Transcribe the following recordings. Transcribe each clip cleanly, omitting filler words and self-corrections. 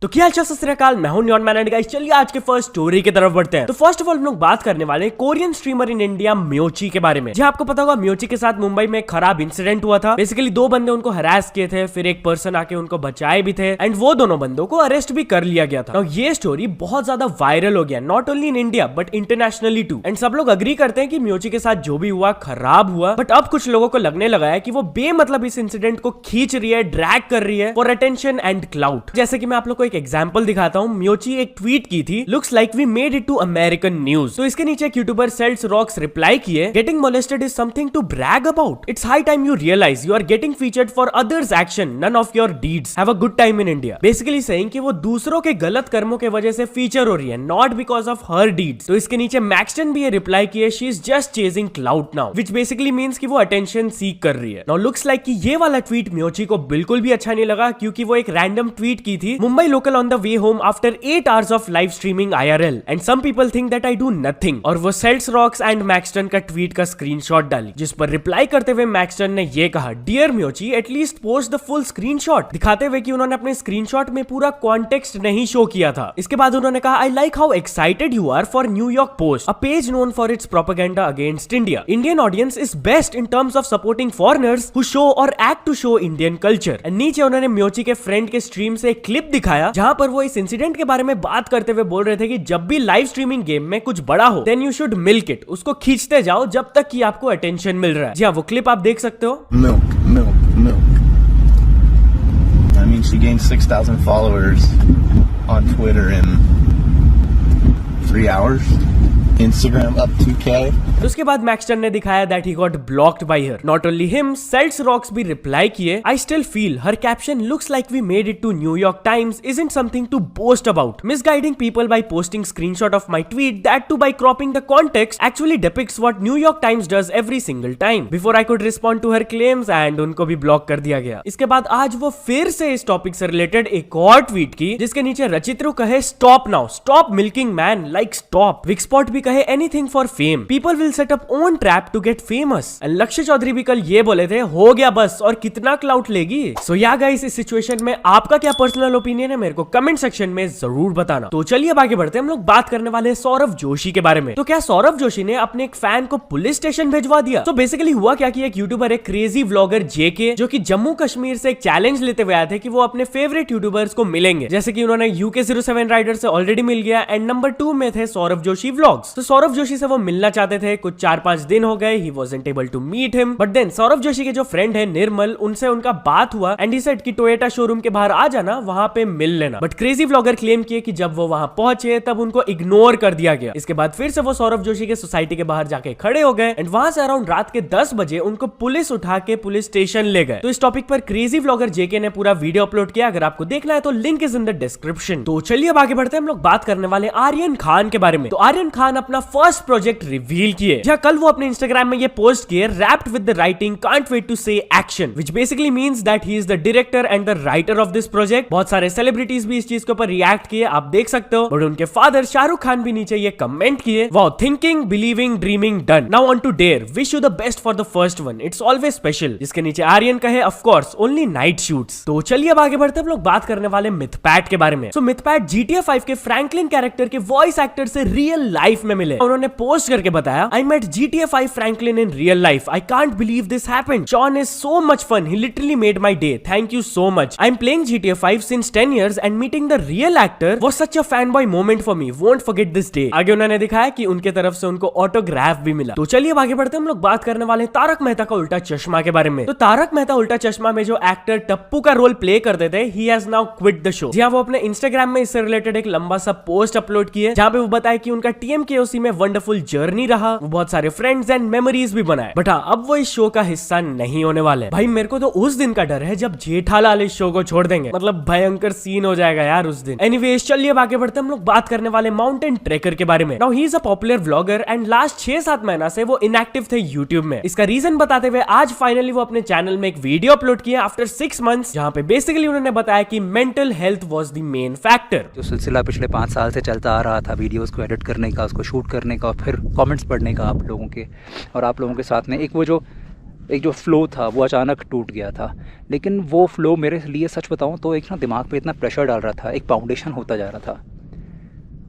तो क्या हाल चाल, सत श्री अकाल, मैं हूं न्योन मैन एंड गाइस चलिए आज के फर्स्ट स्टोरी की तरफ बढ़ते हैं। तो फर्स्ट ऑफ ऑल हम लोग बात करने वाले हैं कोरियन स्ट्रीमर इन इंडिया म्योची के बारे में। जी आपको पता होगा म्योची के साथ मुंबई में एक खराब इंसिडेंट हुआ था। बेसिकली दो बंदे उनको हरास किए थे, फिर एक पर्सन आके उनको बचाए भी थे एंड वो दोनों बंदों को अरेस्ट भी कर लिया गया था। Now, ये स्टोरी बहुत ज्यादा वायरल हो गया, not only in India but internationally too. And सब लोग अग्री करते हैं कि म्योची के साथ जो भी हुआ खराब हुआ, बट अब कुछ लोगों को लगने लगा है कि वो बेमतलब इस इंसिडेंट को खींच रही है, ड्रैग कर रही है फॉर अटेंशन एंड क्लाउड। जैसे कि मैं आप लोग को एक एग्जांपल दिखाता हूं। म्योची एक ट्वीट की थी, looks like we made it to American news. तो इसके नीचे एक यूट्यूबर सेल्स रॉक्स रिप्लाई किए, getting molested is something to brag about. It's high time you realise you are getting featured for others action, none of your deeds. Have a good time in India. Basically saying कि वो दूसरों के गलत कर्मों के वजह से feature हो रही है, not because of her deeds. तो इसके नीचे मैक्सटन भी ये रिप्लाई किए, she is just chasing cloud now, which basically means कि वो अटेंशन सीक कर रही है। नाउ लुक्स लाइक कि ये वाला ट्वीट म्योची को बिल्कुल भी अच्छा नहीं लगा, क्योंकि वो एक रैंडम ट्वीट की थी, Mumbai local on the way home after 8 hours of live streaming IRL and some people think that I do nothing। और वो सेल्स रॉक्स एंड मैक्सटन का ट्वीट का स्क्रीनशॉट डाली, जिस पर रिप्लाई करते हुए मैक्सटन ने ये कहा, डियर म्योची at least post the full screenshot, दिखाते हुए कि उन्होंने अपने स्क्रीनशॉट में पूरा कॉन्टेक्स्ट नहीं शो किया था। इसके बाद उन्होंने कहा, I like how excited you are for New York post, a page known for its propaganda against India. Indian audience is best in terms of supporting foreigners who show और act to show Indian culture. नीचे उन्होंने म्योची के friend के stream से एक clip दिखाया, जहां पर वो इस इंसिडेंट के बारे में बात करते हुए बोल रहे थे कि जब भी लाइव स्ट्रीमिंग गेम में कुछ बड़ा हो then you should milk it, उसको खींचते जाओ जब तक कि आपको अटेंशन मिल रहा है। जी हाँ, वो क्लिप आप देख सकते हो। Milk. I mean, she gained 6,000 followers on Twitter in 3 hours. Instagram up 2K। उसके बाद मैक्सटन ने दिखाया that he got blocked by her. Not only him, सेल्स रॉक्स भी रिप्लाई किए, I still feel her caption looks like we made it to New York Times isn't something to boast about. Misguiding people by posting screenshot of my tweet, that too by cropping the context actually depicts what New York Times does every single time. Before I could respond to her claims and उनको भी block कर दिया गया। इसके बाद आज वो फिर से इस टॉपिक से रिलेटेड एक और ट्वीट की, जिसके नीचे रचित्रो कहे, stop now, stop milking man, like stop. विक्सपॉट भी कहे, anything for fame, people will set up own trap to get famous. And Lakshya Chaudhary भी कल ये बोले थे, हो गया बस, और कितना क्लाउड लेगी। सो या गाइस, इस सिचुएशन में आपका क्या पर्सनल ओपिनियन है, मेरे को कमेंट सेक्शन में जरूर बताना। तो चलिए अब आगे बढ़ते हैं। हम लोग बात करने वाले हैं सौरभ जोशी के बारे में। तो क्या सौरभ जोशी ने अपने एक फैन को पुलिस स्टेशन भेजवा दिया? तो बेसिकली हुआ क्या कि एक यूट्यूबर, एक क्रेजी व्लॉगर जेके, जो कि जम्मू कश्मीर से एक चैलेंज लेते हुए आए थे कि वो अपने फेवरेट यूट्यूबर्स को मिलेंगे। जैसे कि उन्होंने UK07 राइडर से ऑलरेडी मिल गया एंड नंबर 2 में थे सौरभ जोशी व्लॉग्स। तो सौरभ जोशी से वो मिलना चाहते थे, कुछ 4-5 दिन हो गए, he wasn't able to meet him, but then Saurabh Joshi के जो फ्रेंड है निर्मल, उनसे उनका बात हुआ एंड he said कि टोयोटा शोरूम के बाहर आ जाना, वहां पे मिल लेना। बट क्रेजी व्लॉगर क्लेम किए कि जब वो वहां पहुंचे तब उनको इग्नोर कर दिया गया। इसके बाद फिर से वो सौरभ जोशी के सोसाइटी के बाहर जाके खड़े हो गए एंड वहां से अराउंड रात के 10 बजे उनको पुलिस उठा के पुलिस स्टेशन ले गए। तो इस टॉपिक पर क्रेजी व्लॉगर जेके ने पूरा वीडियो अपलोड किया, अगर आपको देखना है तो link is in the description. तो चलिए अब आगे बढ़ते हैं। हम लोग बात करने वाले आर्यन खान के बारे में। तो आर्यन खान अपना फर्स्ट प्रोजेक्ट रिवील किए, जहां कल वो अपने इंस्टाग्राम में ये पोस्ट किए, wrapped with the writing can't wait to say action, which basically means that he is the director and the writer of this project. बहुत सारे सेलिब्रिटीज भी इस चीज के ऊपर रिएक्ट किए, आप देख सकते हो। बट उनके फादर शाहरुख खान भी नीचे ये कमेंट किए, wow, thinking, believing, dreaming done, now on to dare, wish you the best for the first one, it's always special. जिसके नीचे आर्यन कहे, of course only night shoots. तो चलिए अब आगे बढ़ते हैं। हम लोग बात करने वाले मिथपैट के बारे में। सो मिथपैट GTA 5 के फ्रैंकलिन कैरेक्टर के वॉइस एक्टर से रियल लाइफ में मिले। उन्होंने पोस्ट करके बताया, I met GTA 5 Franklin in real life. I can't believe this happened. Sean is so much fun. He literally made my day. Thank you so much. I'm playing GTA 5 since 10 years and meeting the real actor was such a fanboy moment for me. Won't forget this day. आगे उन्होंने दिखाया कि उनके तरफ से उनको autograph भी मिला। तो चलिए अब आगे बढ़ते हैं। हम लोग बात करने वाले तारक मेहता का उल्टा चश्मा के बारे में। तो तारक मेहता उल्टा चश्मा में जो एक्टर टप्पू का रोल प्ले करते थे, he has now quit the show। जी हाँ, वो अपने इंस्टाग्राम में इससे रिलेटेड एक लंबा सा पोस्ट अपलोड किए, जहाँ पे वो बताया कि उनका TMKOC में वंडरफुल जर्नी रहा, वो बहुत सारे फ्रेंड्स एंड मेमोरीज भी बनाए, बट हाँ अब वो इस शो का हिस्सा नहीं होने वाले। भाई मेरे को तो उस दिन का डर है जब जेठालाल इस शो को छोड़ देंगे, मतलब भयंकर सीन हो जाएगा यार उस दिन। एनीवेज चलिए अब आगे बढ़ते हैं। हम लोग बात करने वाले माउंटेन ट्रेकर के बारे में। Now he is a popular vlogger and last 6-7 महीना से वो इनएक्टिव थे यूट्यूब में। इसका रीजन बताते हुए आज फाइनली वो अपने चैनल में एक वीडियो अपलोड किया आफ्टर 6 मंथ्स, जहाँ पे बेसिकली उन्होंने बताया कि mental health was the main factor. जो सिलसिला पिछले 5 साल से चलता आ रहा था, वीडियोस को एडिट करने का, उसको शूट करने का, फिर कमेंट्स पढ़ने का आप लोगों के और आप लोगों के साथ में, एक वो जो एक जो फ्लो था वो अचानक टूट गया था। लेकिन वो फ्लो मेरे लिए सच बताऊं तो एक ना दिमाग पे इतना प्रेशर डाल रहा था, एक फाउंडेशन होता जा रहा था।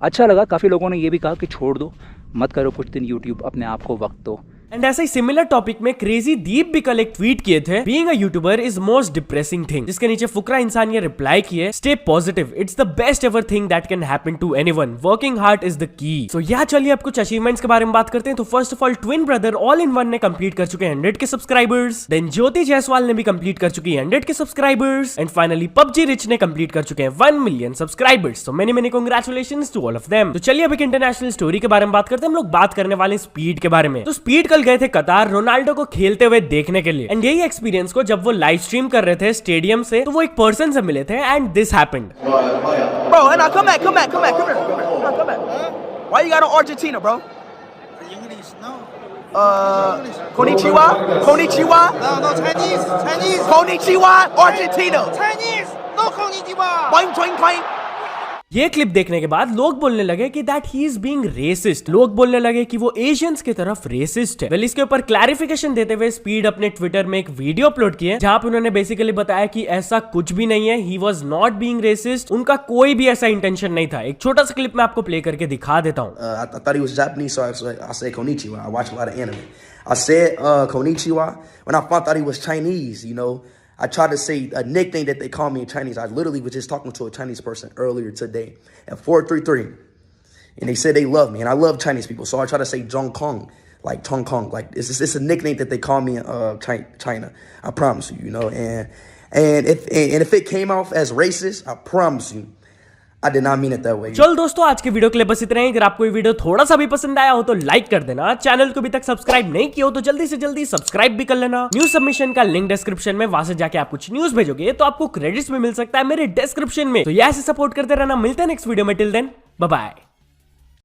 अच्छा लगा। काफ़ी लोगों ने ये भी कहा कि छोड़ दो, मत करो कुछ दिन यूट्यूब, अपने आप को वक्त दो। एंड ऐसा ही सिमिलर टॉपिक में क्रेजी दीप भी कल एक ट्वीट किए थे, being a YouTuber is most depressing thing, जिसके नीचे फुकरा इंसान ये रिप्लाई किए, stay positive, it's the best ever thing that can happen to anyone, working hard is the key. So या चलिए अब कुछ अचीवमेंट्स के बारे में बात करते हैं। तो first of all twin brother all in one ने कंप्लीट कर चुके हैं 100 के सब्सक्राइबर्स, देन ज्योति जायसवाल ने भी कंप्लीट कर चुकी है 100 के subscribers, and finally PUBG Rich ने कंप्लीट कर चुके हैं 1 million subscribers. So many congratulations to all of them. तो चलिए अब एक इंटरनेशनल स्टोरी के बारे में बात करते हैं। हम लोग बात करने वाले स्पीड के बारे में। तो स्पीड कल गए थे कतार रोनाल्डो को खेलते हुए देखने के लिए, एंड यही एक्सपीरियंस को जब वो लाइव स्ट्रीम कर रहे थे स्टेडियम से, तो वो एक पर्सन से मिले थे and this happened. Bro, and come back. Why you got on Argentina, bro? English, no. Konnichiwa? No, Chinese. Konnichiwa, Argentina. Chinese, no konnichiwa. Boing, boing, boing. ये क्लिप देखने के बाद लोग बोलने लगे कि that he is being racist, लोग बोलने लगे कि वो एशियंस की तरफ रेसिस्ट है। वेल इसके ऊपर क्लैरिफिकेशन देते हुए स्पीड अपने ट्विटर में एक वीडियो अपलोड किए जहां पे उन्होंने बेसिकली बताया कि ऐसा कुछ भी नहीं है, he was not being racist, उनका कोई भी ऐसा इंटेंशन नहीं था। एक छोटा सा क्लिप मैं आपको प्ले करके दिखा देता हूँ। I thought he was Japanese, so I said konnichiwa. I watch a lot of anime. I said konnichiwa. When I found out he was Chinese, you know, I tried to say a nickname that they call me in Chinese. I literally was just talking to a Chinese person earlier today at 433. And they said they love me. And I love Chinese people. So I try to say Zhong Kong, like Tong Kong. Like, it's a nickname that they call me in China. I promise you, you know. And if it came off as racist, I promise you, I did not mean it that way. चल दोस्तों आज के video के लिए बस इतना ही। अगर आपको ये वीडियो थोड़ा सा भी पसंद आया हो तो लाइक कर देना, चैनल को अभी तक सब्सक्राइब नहीं किया हो तो जल्दी से जल्दी सब्सक्राइब भी कर लेना। न्यूज सबमिशन का लिंक डिस्क्रिप्शन में, वहां से जाके आप कुछ न्यूज भेजोगे तो आपको क्रेडिट्स भी मिल सकता है मेरे डिस्क्रिप्शन में। तो ये ऐसे सपोर्ट करते रहना। मिलते हैं नेक्स्ट वीडियो में, टिल देन बाय बाय।